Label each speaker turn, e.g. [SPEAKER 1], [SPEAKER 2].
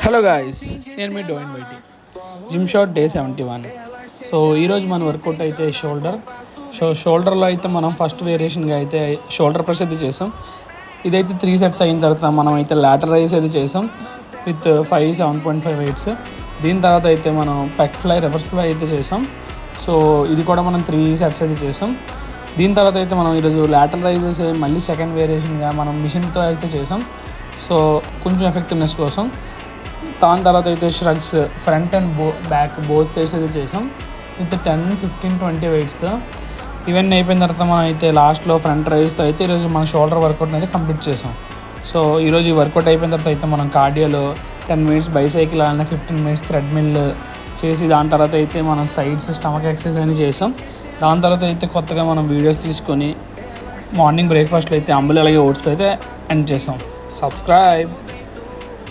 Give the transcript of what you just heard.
[SPEAKER 1] Hello guys, నేను మీ డోయిన్ బైటీ జిమ్ షాట్ డే 71. సో ఈరోజు మన వర్కౌట్ అయితే షోల్డర్లో అయితే మనం ఫస్ట్ వేరియేషన్గా అయితే షోల్డర్ ప్రెస్ అయితే చేసాం. ఇదైతే 3 సెట్స్ అయిన తర్వాత మనం అయితే లాటర్ రైజ్ అయితే చేసాం విత్ 7.5 వెయిట్స్. దీని తర్వాత అయితే మనం పెక్ ఫ్లై, రివర్స్ ఫ్లై అయితే చేసాం. సో ఇది కూడా మనం 3 సెట్స్ అయితే చేసాం. దీని తర్వాత అయితే మనం ఈరోజు లాటర్ రైజెస్ మళ్ళీ సెకండ్ వేరియేషన్గా మనం మిషన్తో అయితే చేసాం. సో కొంచెం ఎఫెక్టివ్నెస్ కోసం. దాని తర్వాత అయితే shrugs front and back both sides అయితే చేసాం విత్ 10, 15, 20 వెయిట్స్తో. ఇవన్నీ అయిపోయిన తర్వాత మనం అయితే లాస్ట్లో ఫ్రంట్ రైజ్తో అయితే ఈరోజు మన షోల్డర్ వర్కౌట్ని అయితే కంప్లీట్ చేసాం. సో ఈరోజు ఈ వర్కౌట్ అయిపోయిన తర్వాత అయితే మనం కార్డియోలో 10 మినిట్స్ బైసైకిల్ అలానే 15 మినిట్స్ థ్రెడ్మిల్ చేసి దాని తర్వాత అయితే మనం సైడ్స్ స్టమక్ ఎక్సర్సైజ్ అని చేసాం. దాని తర్వాత అయితే కొత్తగా మనం వీడియోస్ తీసుకొని మార్నింగ్ బ్రేక్ఫాస్ట్లో అయితే అంబలి అలాగే ఓట్స్తో అయితే ఎండ్ చేసాం. సబ్స్క్రైబ్.